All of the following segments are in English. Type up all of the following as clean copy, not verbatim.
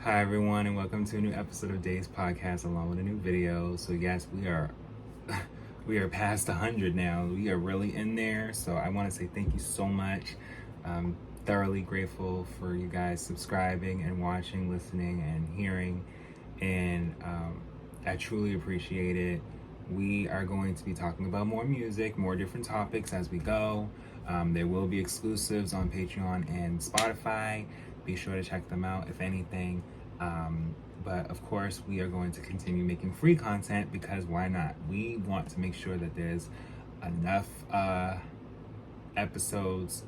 Hi everyone, and welcome to a new episode of Days Podcast along with a new video. So yes, we are we are past 100 now. We are really in there. So I want to say thank you so much. I'm thoroughly grateful for you guys subscribing and watching, listening, and hearing, and I truly appreciate it. We are going to be talking about more music, more different topics as we go. There will be exclusives on Patreon and Spotify. Be sure to check them out if anything. But of course, we are going to continue making free content because why not? We want to make sure that there's enough episodes,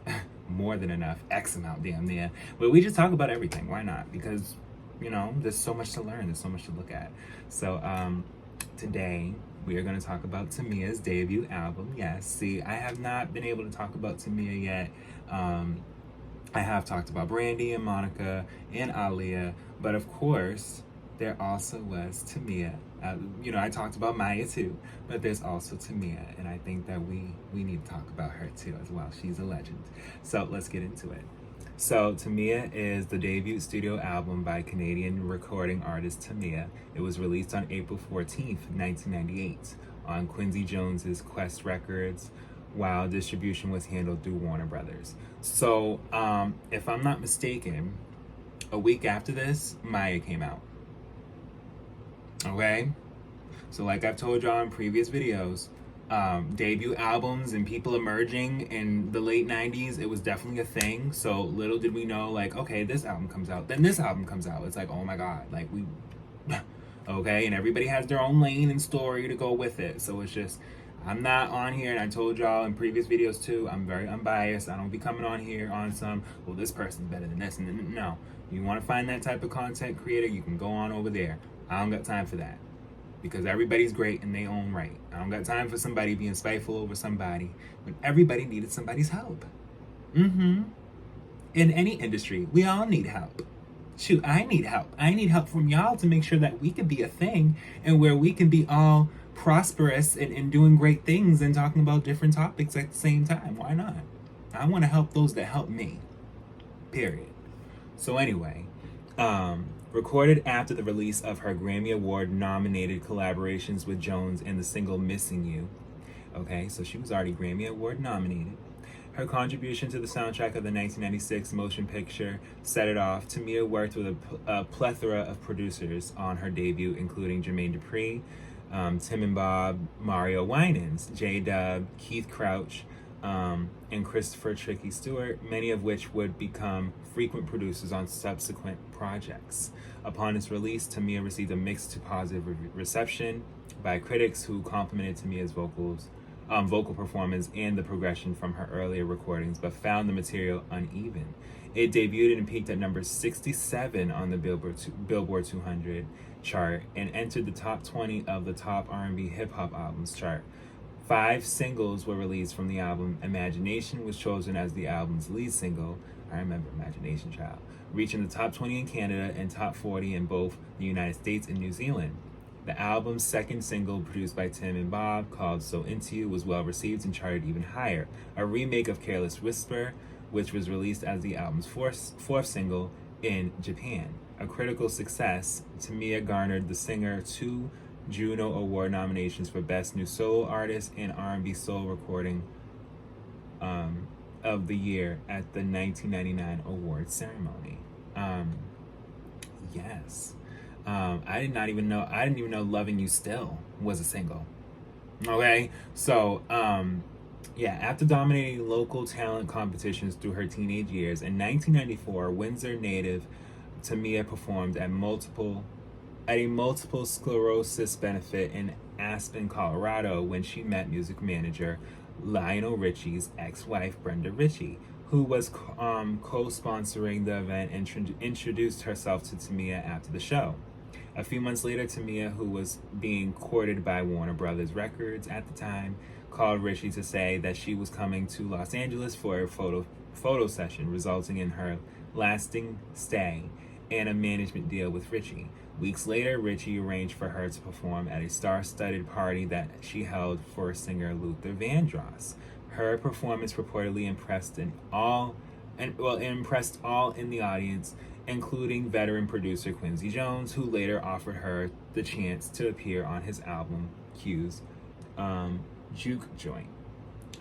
more than enough, X amount damn near. But we just talk about everything. Why not? Because, there's so much to learn, there's so much to look at. So today, we are going to talk about Tamia's debut album. Yes, see, I have not been able to talk about Tamia yet. I have talked about Brandy and Monica and Aaliyah, but of course, there also was Tamia. I talked about Maya too, but there's also Tamia, and I think that we need to talk about her too as well. She's a legend. So let's get into it. So Tamia is the debut studio album by Canadian recording artist Tamia. It was released on April 14th, 1998 on Quincy Jones's Quest Records, while distribution was handled through Warner Brothers. So, if I'm not mistaken, a week after this, Maya came out. Okay? So like I've told y'all in previous videos, debut albums and people emerging in the late 90s, it was definitely a thing. So little did we know, like, okay, this album comes out, then this album comes out. It's like, oh my God, like okay? And everybody has their own lane and story to go with it. So it's just, I'm not on here, and I told y'all in previous videos too, I'm very unbiased. I don't be coming on here on some, well, this person's better than this. And no, you want to find that type of content creator, you can go on over there. I don't got time for that because everybody's great in their own right. I don't got time for somebody being spiteful over somebody when everybody needed somebody's help. In any industry, we all need help. Shoot, I need help. I need help from y'all to make sure that we can be a thing and where we can be all prosperous and doing great things and talking about different topics at the same time. Why not? I want to help those that help me. Period. So anyway, recorded after the release of her Grammy Award nominated collaborations with Jones in the single Missing You. Okay, so she was already Grammy Award nominated. Her contribution to the soundtrack of the 1996 motion picture Set It Off. Tamia worked with a plethora of producers on her debut, including Jermaine Dupri, Tim and Bob, Mario Winans, J-Dub, Keith Crouch, and Christopher Tricky Stewart, many of which would become frequent producers on subsequent projects. Upon its release, Tamia received a mixed to positive reception by critics who complimented Tamia's vocal performance and the progression from her earlier recordings, but found the material uneven. It debuted and peaked at number 67 on the Billboard 200 chart and entered the top 20 of the top R&B hip-hop albums chart. 5 singles were released from the album. Imagination was chosen as the album's lead single. I remember Imagination, child. Reaching the top 20 in Canada and top 40 in both the United States and New Zealand. The album's second single, produced by Tim and Bob, called So Into You, was well received and charted even higher. A remake of Careless Whisper, which was released as the album's fourth single in Japan. A critical success, Tamia garnered the singer 2 Juno Award nominations for Best New Solo Artist and R&B Soul Recording of the Year at the 1999 awards ceremony. Yes. I didn't even know Loving You Still was a single. Okay? So, after dominating local talent competitions through her teenage years, in 1994, Windsor native Tamia performed at a multiple sclerosis benefit in Aspen, Colorado, when she met music manager Lionel Richie's ex-wife, Brenda Ritchie, who was co-sponsoring the event and introduced herself to Tamia after the show. A few months later, Tamia, who was being courted by Warner Brothers Records at the time, called Ritchie to say that she was coming to Los Angeles for a photo session, resulting in her lasting stay and a management deal with Ritchie. Weeks later, Ritchie arranged for her to perform at a star-studded party that she held for singer Luther Vandross. Her performance reportedly impressed all in the audience including veteran producer Quincy Jones, who later offered her the chance to appear on his album Q's Juke Joint.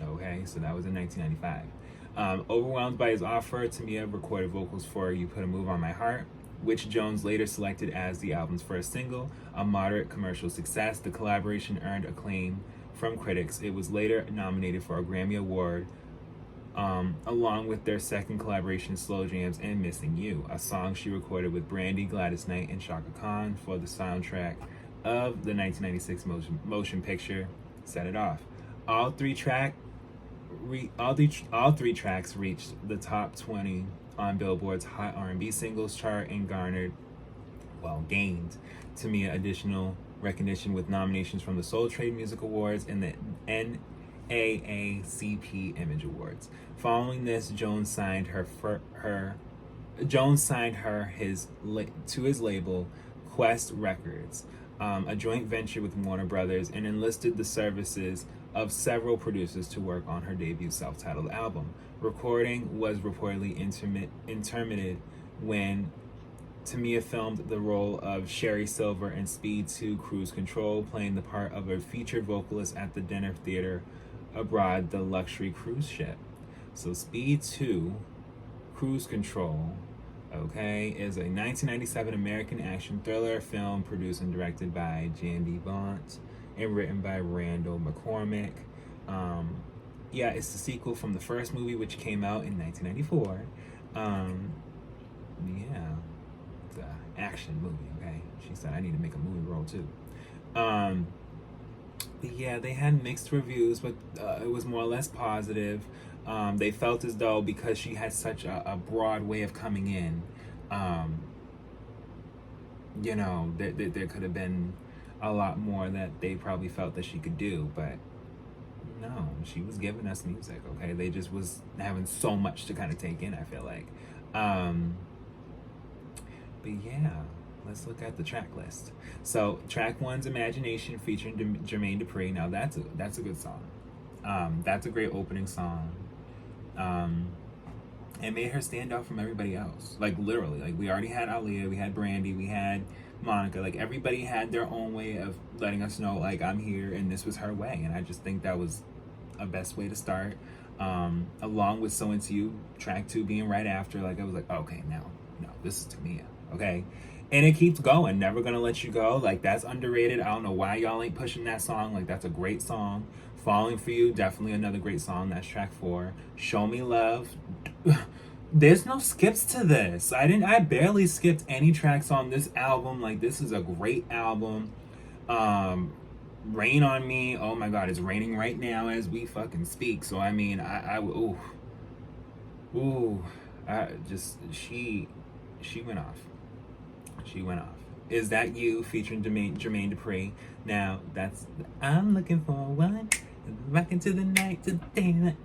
Okay, so that was in 1995. Overwhelmed by his offer, Tamia recorded vocals for You Put a Move on My Heart, which Jones later selected as the album's first single. A moderate commercial success, the collaboration earned acclaim from critics. It was later nominated for a Grammy Award, along with their second collaboration, Slow Jams and Missing You, a song she recorded with Brandy, Gladys Knight, and Shaka Khan for the soundtrack of the 1996 motion picture Set It Off. All three tracks reached the top 20 on Billboard's Hot R&B Singles chart and gained Tamia additional recognition with nominations from the Soul Trade Music Awards and the NAACP Image Awards. Following this, Jones signed to his label Quest Records, a joint venture with Warner Brothers, and enlisted the services of several producers to work on her debut self-titled album. Recording was reportedly intermitted when Tamia filmed the role of Sherry Silver in Speed 2 Cruise Control, playing the part of a featured vocalist at the dinner theater aboard the luxury cruise ship. So Speed 2 Cruise Control, okay, is a 1997 American action thriller film produced and directed by Jan Bont and written by Randall McCormick. It's the sequel from the first movie, which came out in 1994. It's an action movie, okay? She said, I need to make a movie role too. They had mixed reviews, but it was more or less positive. They felt as though because she had such a broad way of coming in, there could have been a lot more that they probably felt that she could do, but no, she was giving us music, okay? They just was having so much to kind of take in, I feel like. Let's look at the track list. So track 1's Imagination featuring Jermaine Dupri. Now that's a good song. That's a great opening song. It made her stand out from everybody else. Like literally, like we already had Aaliyah, we had Brandy, we had Monica. Like everybody had their own way of letting us know, like, I'm here, and this was her way. And I just think that was a best way to start. Along with So Into You, track 2 being right after. Like I was like, okay, no, this is Tamia, okay? And it keeps going. Never Gonna Let You Go. Like that's underrated. I don't know why y'all ain't pushing that song. Like that's a great song. Falling For You, definitely another great song. That's track 4. Show Me Love. There's no skips to this. I barely skipped any tracks on this album. Like this is a great album. Rain on Me. Oh my God, it's raining right now as we fucking speak. So I mean, she went off. She went off. Is That You featuring Jermaine Dupri. Now that's I'm looking for one. Back into the night to day.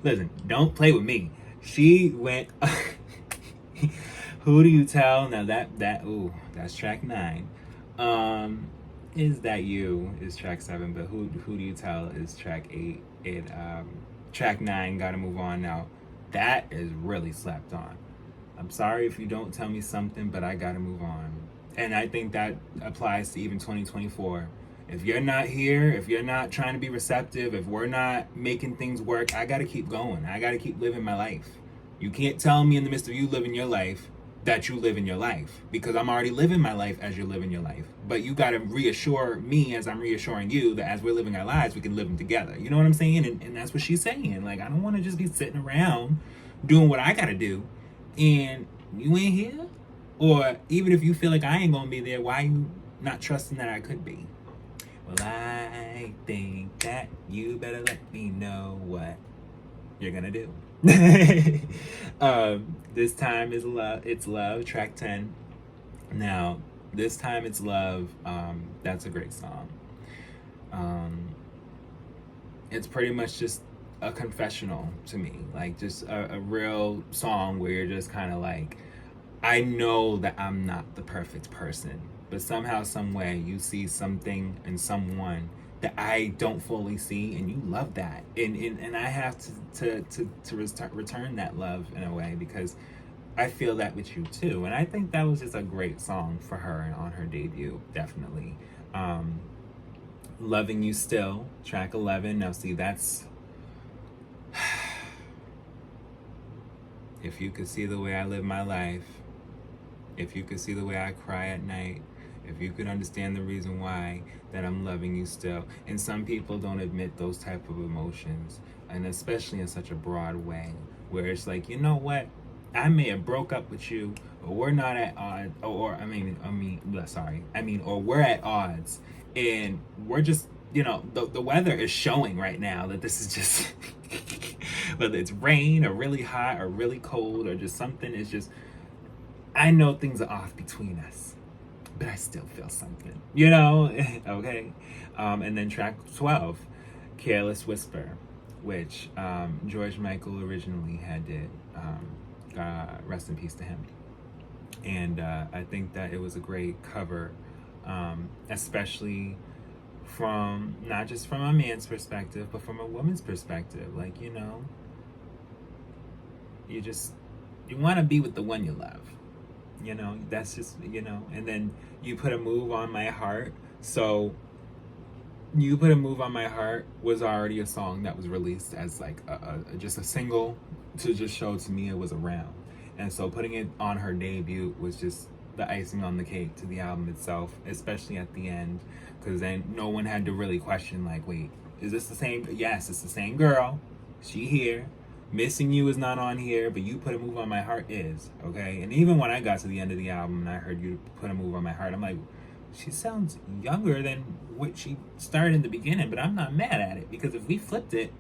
Listen, don't play with me. She went. Who Do You Tell? Now that's track 9. Is That You is track 7, but Who Do You Tell is track 8. Track 9, Gotta Move On. Now that is really slapped on. I'm sorry if you don't tell me something, but I gotta move on. And I think that applies to even 2024. If you're not here, if you're not trying to be receptive, if we're not making things work, I gotta keep going. I gotta keep living my life. You can't tell me in the midst of you living your life that you live in your life, because I'm already living my life as you're living your life. But you gotta reassure me as I'm reassuring you that as we're living our lives, we can live them together. You know what I'm saying? And that's what she's saying. Like, I don't wanna just be sitting around doing what I gotta do and you ain't here. Or even if you feel like I ain't gonna be there, why you not trusting that I could be? Well, I think that you better let me know what you're gonna do. This Time Is Love, It's Love, track 10. Now, This Time It's Love, that's a great song. It's pretty much just a confessional to me, like just a real song where you're just kind of like, I know that I'm not the perfect person, but somehow, some way, you see something in someone that I don't fully see, and you love that, and I have to return that love in a way, because I feel that with you too. And I think that was just a great song for her on her debut, definitely. Loving You Still, track 11. Now, see, that's. If you could see the way I live my life, if you could see the way I cry at night, if you could understand the reason why that I'm loving you still. And some people don't admit those type of emotions, and especially in such a broad way, where it's like, you know what? I may have broke up with you, or we're not at odds, or or we're at odds, and we're just, the weather is showing right now that this is just, whether it's rain or really hot or really cold or just something, it's just, I know things are off between us, but I still feel something, okay? And then track 12, Careless Whisper, which George Michael originally had did. Rest in peace to him. And I think that it was a great cover, especially from, not just from a man's perspective, but from a woman's perspective. Like, you want to be with the one you love. That's just, and then You Put a Move on My Heart. So You Put a Move on My Heart was already a song that was released as like just a single to just show to me it was around. And so putting it on her debut was just the icing on the cake to the album itself, especially at the end, because then no one had to really question, like, wait, is this the same? Yes, it's the same girl. She here. Missing You is not on here, but You Put a Move on My Heart is, okay? And even when I got to the end of the album and I heard You Put a Move on My Heart, I'm like, she sounds younger than what she started in the beginning, but I'm not mad at it, because if we flipped it,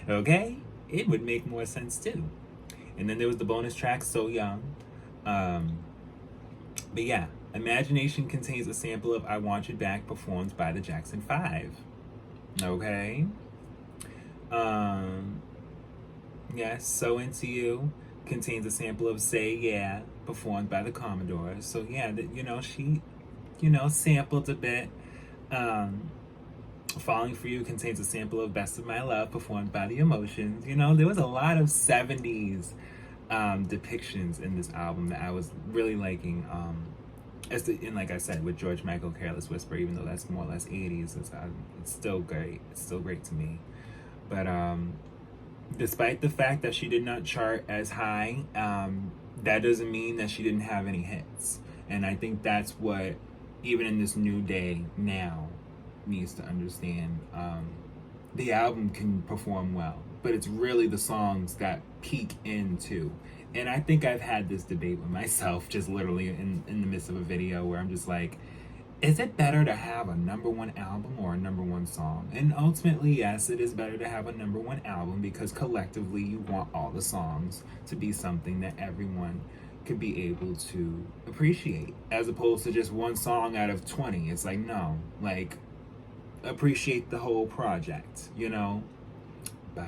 okay, it would make more sense too. And then there was the bonus track, So Young. But yeah, Imagination contains a sample of I Want You Back performed by the Jackson 5. Okay? Yes, So Into You contains a sample of Say Yeah performed by the Commodores. So yeah, she, sampled a bit. Falling For You contains a sample of Best of My Love performed by the Emotions. There was a lot of 70s depictions in this album that I was really liking. And like I said, with George Michael, Careless Whisper, even though that's more or less 80s, it's still great. It's still great to me. But despite the fact that she did not chart as high, that doesn't mean that she didn't have any hits. And I think that's what, even in this new day now, needs to understand. The album can perform well, but it's really the songs that peak into. And I think I've had this debate with myself, just literally in the midst of a video, where I'm just like, is it better to have a number one album or a number one song? And ultimately, yes, it is better to have a number one album, because collectively you want all the songs to be something that everyone could be able to appreciate, as opposed to just one song out of 20. It's like, no, like, appreciate the whole project, But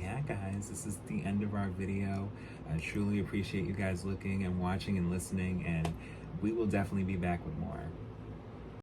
yeah, guys, this is the end of our video. I truly appreciate you guys looking and watching and listening, and we will definitely be back with more.